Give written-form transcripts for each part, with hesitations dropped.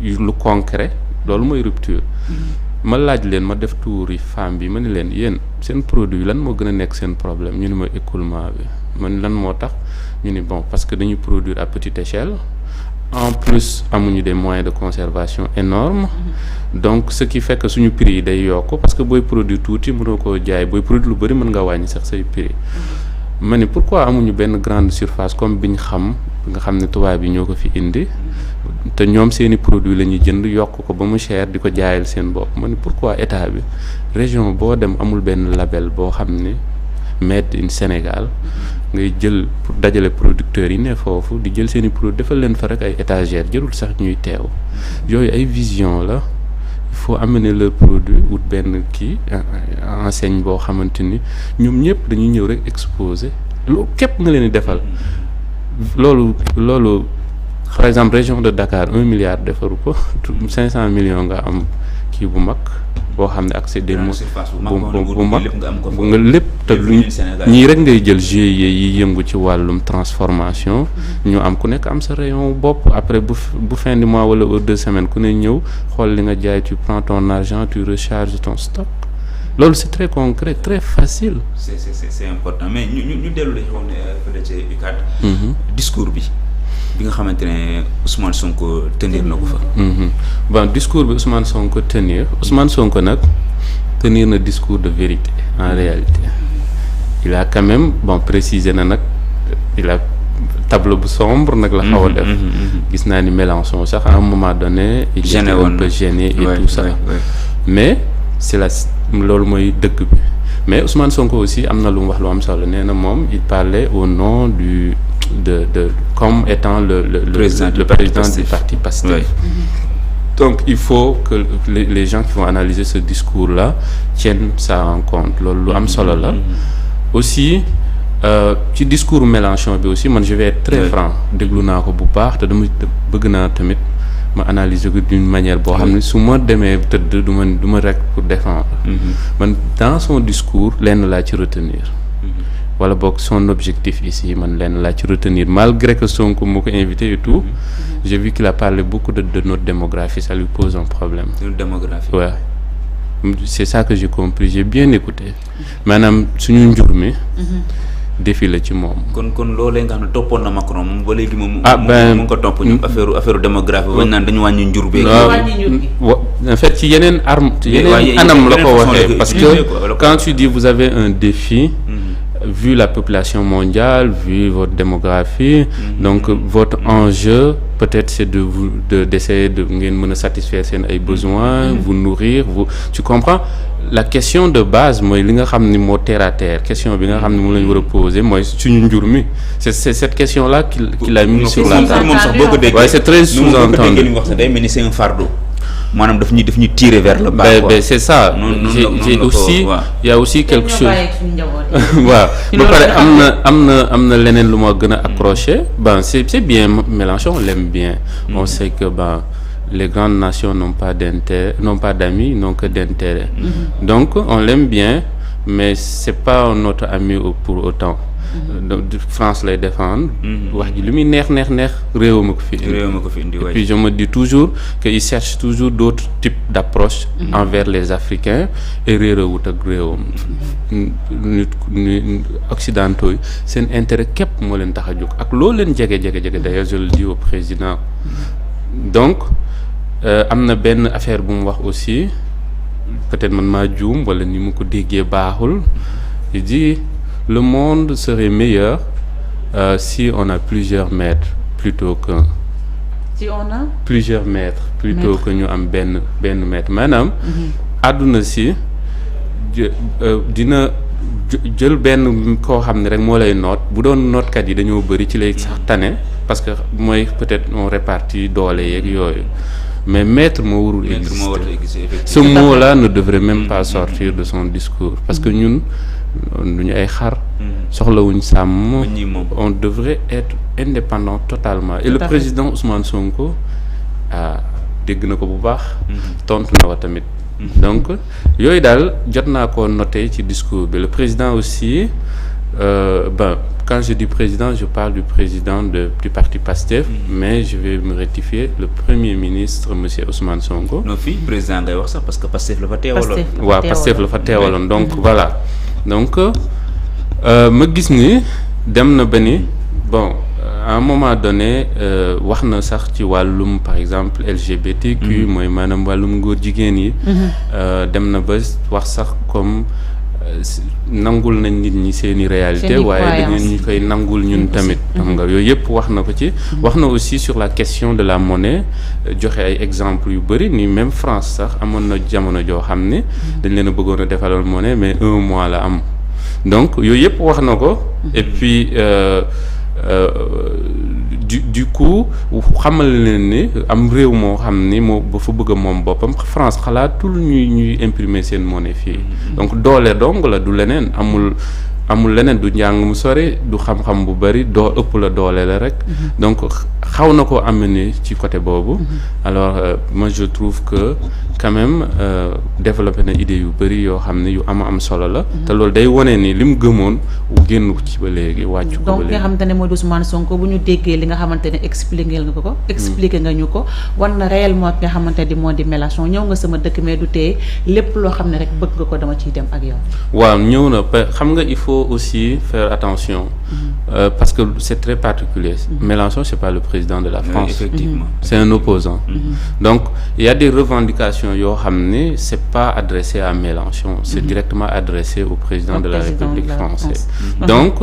lu concret loolu mooy rupture. ma laaj leen ma def tour yi femme bi ma ne leen yéen seen produit lan moo gën a nekk seen problème ñu ne ma écoulement bi man lan moo tax ñu ni bon parce que dañuy produire à petite échelle en plus amuñu des moyens de conservation énormes donc ce qui fait que suñu prix yi day yokk parce que booy produire tuuti mënoo koo jaay booy produire lu bëri mën nga wàññi sax say prix ma ni pourquoi amuñu benn grande surface comme bi ñu xam nga xam ne tubaab yi ñoo ko fi indi te ñoom seeni produit la ñuy jënd yokk ko ba mu cher di ko jaayal seen bopp ma ni pourquoi état bi région boo dem amul benn label boo xam ne made in Sénégal ngay jël pour dajale producteurs yi ne foofu di jël seeni produit defal leen fa rek ay étagères jërul sax ñuy teew yooyu ay vision la il faut amener leur produit wut benn kii enseigne boo xamante ni ñoom ñëpp dañuy ñëw rek exposer loolu képp nga leen di defal loolu par exemple région de Dakar 1 milliard defaru ko 500 millions nga am kii bu mag boo xam ne accès des mots bu mag nga lépp te luñ ñii rek ngay jël GIE yi yëngu ci wàllum transformation ñu am ku nekk am sa rayon bopp après bu fin du mois wala aux 2 semaines ku ne ñëw xool li nga jaay tu prends ton argent tu recharges ton stock loolu c'est très concret très facile. c'est important mais ñu dellu la ñu wax ne fële ca UCAD discours bi nga xamante ne Ousmane Sonko tenir na ko fa. bon discours bi Ousmane Sonko nag tenir na discours de vérité en réalité il a quand même précisé na nag il a tableau bu sombre nag la xaw a def. gis naa ni Mélenchon sax à un moment donné. il était un peu gêné et tout ça. mais c'est loolu mooy dëgg bi mais Ousmane Sonko aussi am na lu mu wax lu am solo nee na moom il parlait au nom de comme étant le président du parti Pastef. Donc il faut que les gens qui vont analyser ce discours-là tiennent ça en compte loolu lu am solo la aussi ci discours Mélenchon bi aussi man je vais être très franc déglu naa ko bu baax te dama bëgg naa tamit ma analyser ko d'une manière boo xam ne su ma demee tëdd du ma rek pour défendre man dans son discours lenn laa ci retenir wala boog son objectif ici man lenn laa ci retenir malgré que Sonko moo ko invité et tout j'ai vu qu'il a parlé beaucoup de notre démographie ça lui pose un problème. Notre démographie. Ouais. C'est ça que j'ai compris j'ai bien écouté maanaam suñu njur mi défi la ci moom. kon loolee nga xam ne toppoon na Macron moom ba léegi moom. mu ngi ko topp ñu affaire démographie bañ naan dañu wàññi njur beeg. en fait ci yeneen anam la ko waxee parce que quand tu dis vous avez un défi. Vu la population mondiale, vu votre démographie, donc votre enjeu peut-être c'est d'essayer de ngeen mën a satisfaire seen ay besoins, vous nourrir, tu comprends? La question de base mooy li nga xam ni moo terre à terre question bi nga xam ni moom la ñu war a poser mooy suñu njur mi c'est cette question là qu'il a mis sur la table. Ouais, c'est très sous-entendu. Day mel ni c'est un fardeau. maanaam daf ñuy tirer vers le bas. C'est ça. J'ai aussi il y a aussi quelque chose. waaw ba pare am na leneen lu ma gën a accroché c'est bien Mélenchon on l'aime bien. On sait que les grandes nations n'ont pas d'amis n'ont que d'intérêt. Donc on l'aime bien mais c'est pas notre ami pour autant. Donc France lay défendre. wax ji lu muy neex réew ma ko fi indi. Et puis je me dis toujours que il cherche toujours d'autres types d'approches envers les Africains et réerewut ak réewam. Occidentaux yi seen intérêt képp moo leen tax a jóg ak loo leen jege d'ailleurs je le dis au président. Donc am na benn affaire bu mu wax aussi peut-être man maa juum wala ni mu ko déggee baaxul il dit le monde serait meilleur si on a plusieurs maîtres plutôt qu'un. Si on a plusieurs maîtres plutôt que ñu am benn maître maanaam. àdduna si dina jël benn koo xam ne rek moo lay noot bu doon nootkat yi dañoo bëri ci lay sax tane parce que mooy peut-être on répartit doole yeeg yooyu. Mais maître moo warul exister. Ce mot-là ne devrait même pas sortir de son discours parce que ñun duñu ay xar soxlawuñ sàmm on devrait être indépendant totalement et le président Ousmane Sonko dégg na ko bu baax tontu na ko tamit donc yooyu daal jot naa ko noté ci discours bi le président aussi quand je dis président, je parle du président du parti PASTEF, mais je vais me rectifier, le premier ministre monsieur Ousmane Sonko. non fii président ngay wax sax parce que PASTEF la fa teewaloon. waaw PASTEF la fa teewaloon donc voilà donc ma gis ni dem na ba ni bon à un moment donné wax na sax ci wàllum par exemple LGBTQ mooy maanaam wàllum góor jigéen yi. dem na ba wax sax comme nangul nañ nit ñi seeni réalité waaye da ngeen ñu koy nangul ñun tamit xam nga yooyu yëpp wax na ko ci wax na aussi sur la question de la monnaie joxe ay exemples yu bëri ni même France sax amoon na jamono joo xam ne dañ leen a bëggoon a defaloon monnaie mais 1 mois la am donc yooyu yëpp wax na ko et puis du coup xamal leen ni am réew moo xam ni moo ba fa bëgg a moom boppam France xalaatul ñuy imprimer seen monnaie fii donc doole dong la du leneen amul leneen du njàng mu sori du xam-xam bu bari ëpp la doole la rek donc xaw na ko amener ci côté boobu alors moi je trouve que quand même développé na idée yu bari yoo xam ne yu am solo la te loolu day wone ni li mu gëmoon génn ci ba léegi wàccu ko ba léegi donc nga xamante ne mooy Ousmane Sonko bu ñu déggee li nga xamante ne expliqué nga ñu ko war na réellement ki nga xamante ne moo di Mélenchon ñëw nga sama dëkk mais du tee lépp loo xam ne rek bëgg nga ko dama ciy dem ak yow waaw ñëw na xam nga il faut aussi faire attention parce que c'est très particulier Mélenchon c'est pas le président de la France effectivement c'est un opposant donc il y a des revendications yoo xam ne c'est pas adressé à Mélenchon c'est directement adressé au président de la République française donc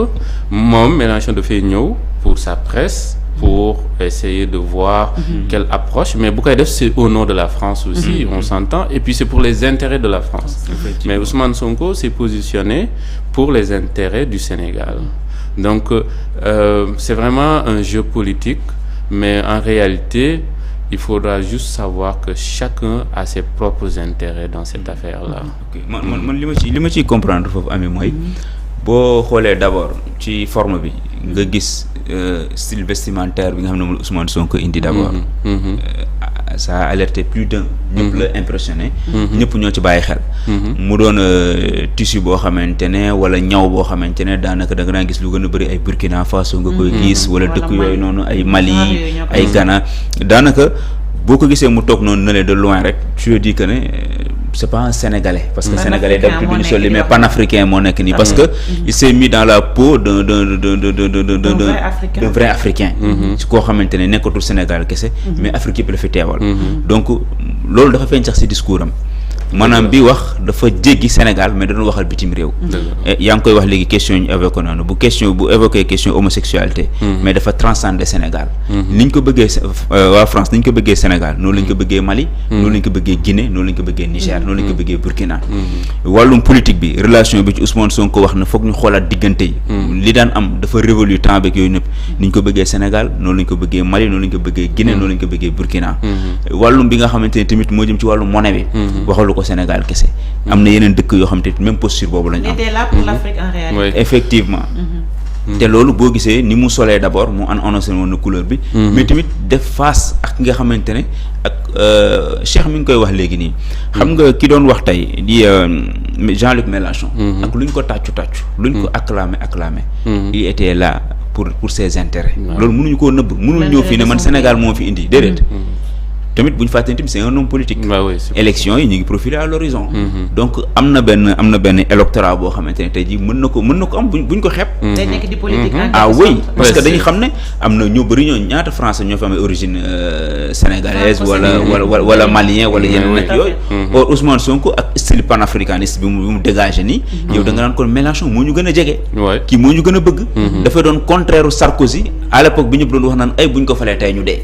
moom Mélenchon dafay ñëw pour sa presse pour essayer de voir quelle approche mais bu koy def c'est au nom de la France aussi on s'entend et puis c'est pour les intérêts de la France mais Ousmane Sonko s'est positionné pour les intérêts du Sénégal donc c'est vraiment un jeu politique mais en réalité il faudra juste savoir que chacun a ses propres intérêts dans cette affaire-là. ok man li ma ciy comprendre foofu amee mooy boo xoolee d'abord ci forme bi nga gis style vestimentaire bi nga xam ne moom Ousmane Sonko indi d'abord. Ça a alerté plus d'un. ñëpp la impressionné. ñëpp ñoo ci bàyyi xel. mu doon tissu boo xamante ne wala ñaw boo xamante ne daanaka da nga daan gis lu gën a bëri ay Burkina Faso nga koy gis. wala dëkk yooyu noonu ay Mali ay Ghana daanaka boo ko gisee mu toog noonu na leen de loin rek tu te dis que ne c'est pas un Sénégalais parce que Sénégalais d'habitude duñu solli mais panafricain moo nekk nii parce que il s'est mis dans la peau d'un vrai africain ci koo xamante ne nekkatul Sénégal kese mais Afrique yëpp la fi teewal donc loolu dafa feeñ sax ci discours am maanaam bi wax dafa jéggi Sénégal mais da doon waxal bitim réew yaa ngi koy wax léegi question ñu évoqué noonu bu évoqué question homosexualité mais dafa transcender Sénégal ni ñu ko bëggee waa France ni ñu ko bëggee Sénégal noonu lañ ko bëggee Mali noonu lañ ko bëggee Guinée noonu lañ ko bëggee Niger noonu lañ ko bëggee Burkina wàllum politique bi relation bi ci Ousmane Sonko wax na foog ñu xoolaat diggante yi li daan am dafa révolu temps beeg yooyu nëpp ni ñu ko bëggee Sénégal noonu lañ ko bëggee Mali noonu lañ ko bëggee Guinée noonu lañ ko bëggee Burkina wàllum bi nga xamante ne tamit moo jëm ci wàllum monnaie bi waxalu ko Sénégal kese am na yeneen dëkk yoo xam te même posture boobu lañ am. était là pour l'Afrique en réalité. effectivement. te loolu boo gisee ni mu solee d'abord mu annoncé woon na couleur bi. mais tamit def face ak nga xamante ne ak Cheikh mi ngi koy wax léegi nii. xam nga ki doon wax tey di Jean-Luc Mélenchon. ak lu ñu ko tàccu lu ñu ko acclamé. il était là pour ses intérêts. loolu mënuñu koo nëbb mënul ñëw fii ne man Sénégal moo fi indi déedéet. tamit bu ñu fàttali tamit c'est un homme politique. élection yi ñu ngi profilé à l'horizon donc am na benn électorat boo xamante ne tey jii mën na ko am buñ ko xeeb. day nekk di politique oui parce que dañu xam ne am na ñu bëri ñoo ñaata français ñoo fi amee origine sénégalaise wala malien wala yeneen nag yooyu. or Ousmane Sonko ak style panafricaniste bi mu dégagé nii. yow da nga naan kon Mélenchon moo ñu gën a jege. kii moo ñu gën a bëgg. dafay doon contraire Sarkozy à l'époque bi ñu doon wax naan ay buñ ko falee tey ñu dee.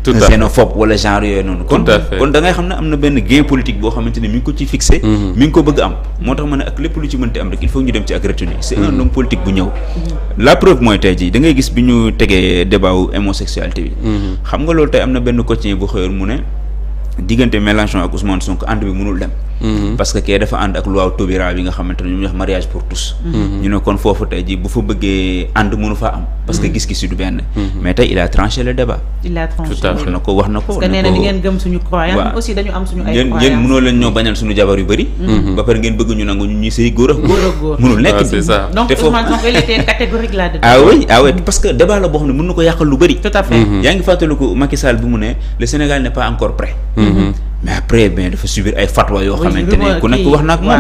xénophobe wala genre yooyu noonu kon da ngay xam ne am na benn gain politique boo xamante ne mi ngi ko ci fixé mi ngi ko bëgg am moo tax ma ne ak lépp lu ci mënti am rek il faut ñu dem ci ak retenue c'est un homme politique bu ñëw la preuve mooy tey jii da ngay gis bi ñu tegee débat wu homosexualité bi xam nga loolu tey am na benn quotidien bu xëyoon mu ne diggante Mélenchon ak Ousmane Sonko ànd bi mënul dem parce que kee dafa ànd ak loi Taubira bi nga xamante ne ñu wax mariage pour tous. ñu ne kon foofu tey jii bu fa bëggee ànd mënu fa am. parce que gis-gis yi du benn. mais tey il a tranché le débat. il a tranché wax na ko. parce que nee na ni ngeen gëm suñu croyance aussi dañu am suñu ay croyance yéen mënoo leen ñoo bañal suñu jabar yu bëri. ba pare ngeen bëgg ñu nangu ñu ñuy sëy góor ak góor. mënul nekk c'est ça. donc Ousmane Sonko il était catégorique là-dedans. ah oui parce que débat la boo xam ne mën na ko yàqal lu bëri. tout à fait. yaa ngi fàttaliku Macky Sall bi mu ne le Sénégal n'est pas encore prêt. mais après dafa subir ay fatwa yoo xamante ne ku nekk wax na ak moom.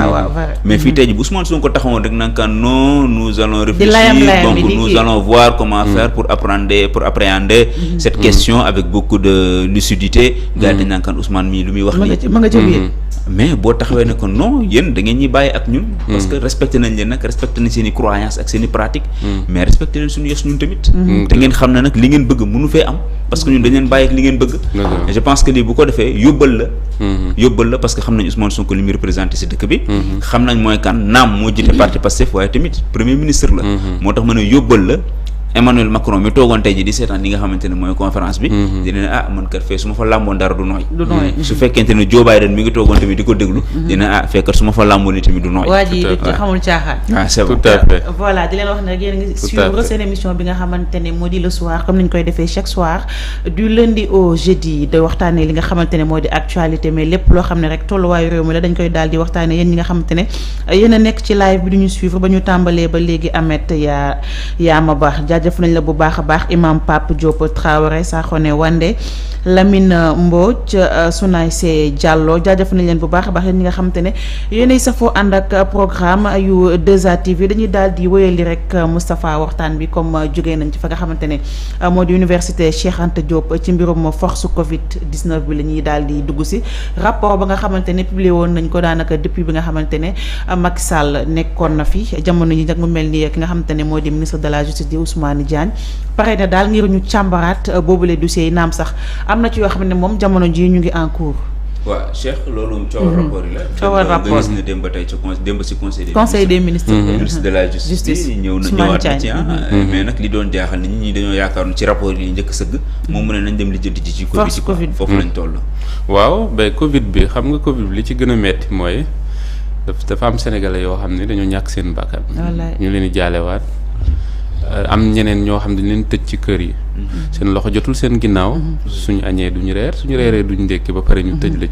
mais fii tey jii bu Ousmane Sonko taxawoon rek naan kan non nous allons réfléchir donc nous allons voir comment faire pour appréhender cette question avec beaucoup de lucidité. gars dañ naan kan Ousmane mii lu muy wax nii. ma nga ca biir. mais boo taxawee ne ko non yéen da ngeen ñuy bàyyi ak ñun. parce que respecté nañ leen nag respecté nañ seen i croyances ak seen i pratiques. mais respecté leen suñu yos ñun tamit. te ngeen xam ne nag li ngeen bëgg mënu fee am. parce que ñun dañ leen bàyyi ak li ngeen bëgg. et je pense que lii bu ko defee yóbbal la parce que xam nañ Ousmane Sonko li muy représenté si dëkk bi. xam nañ mooy kan naam moo jiite parti Pastef waaye tamit premier ministre la. moo tax mën a yóbbal la. Emmanuel Macron mi toogoon tey ji di seetaan li nga xamante ne mooy conférence bi. dina ne man kat fee su ma fa làmboon dara du nooy. su fekkente ne Joe Biden mi ngi toogoon tamit di ko déglu. dina fekkat su ma fa làmboon tamit du nooy. waa ji xamul caaxaan. c'est bon tout à fait. voilà di leen wax ne rek yéen a ngi suivre seen émission bi nga xamante ne moo di le soir comme ni ñu koy defee chaque soir du lundi au jeudi de waxtaanee li nga xamante ne moo di actualité mais lépp loo xam ne rek tolluwaayu réew mi la dañ koy daal di waxtaanee yéen ñi nga xamante ne yéen a nekk ci live bi du ñu suivre ba ñu tàmbalee ba léegi Ameth yaa ma baax jaajëf nañ la bu baax a baax imam Pape Diop Traoré Sakhone Wande Lamine Mbodj Sunay C Diallo jaajëf nañ leen bu baax a baax yéen ñi nga xamante ne yéenay safoo ànd ak programme yu 2A TV dañuy daal di wéyali rek Moustapha waxtaan bi comme jógee nañ ci fa nga xamante ne moo di université Cheikh Anta Diop ci mbirum force Covid 19 bi la ñuy daal di dugg si rapport ba nga xamante ne publié woon nañ ko daanaka depuis bi nga xamante ne Macky Sall nekkoon na fi jamono yi nag mu mel ni ki nga xamante ne moo di ministre de la justice di Ousmane Diagne pare na daal ngir ñu càmbaraat boobule dossier yi naam sax am na ci yoo xam ne moom jamono jii ñu ngi en cours. waaw Cheikh loolu coowal rapport yi la. coowal rapport gis na démb tey ci démb si conseil des ministres. ministre de la justice ñëwaat na ci mais nag li doon jaaxal nit ñi dañoo yaakaaroon ci rapport yi njëkk sëgg. moom mu ne nañ dem li jënd ci Covid foofu lañ toll. waaw ba Covid bi xam nga Covid bi li ci gën a metti mooy dafa am sénégalais yoo xam ne dañoo ñàkk seen bakkan. ñu leen di jaalewaat. am ñeneen ñoo xam ne dañ leen tëj ci kër yi. seen loxo jotul seen ginnaaw. suñu añee duñu reer suñu reeree duñu ndékki ba pare ñu tëj la